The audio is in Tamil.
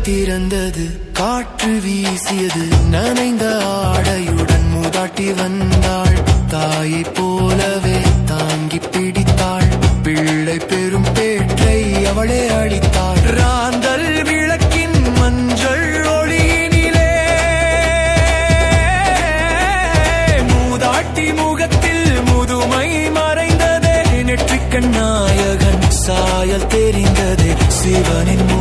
திறந்தது, காற்று வீசியது, நனைந்த ஆடையுடன் மூதாட்டி வந்தாள். தாயை போலவே தாங்கி பிடித்தாள். பிள்ளை பெரும் பேற்றை அவளே அளித்தாள். ராந்தல் விளக்கின் மஞ்சள் ஒளியினிலே மூதாட்டி முகத்தில் முதுமை மறைந்ததே. நெற்றிக்கண் நாயகன் சாயல் தெரிந்ததே. சிவனின்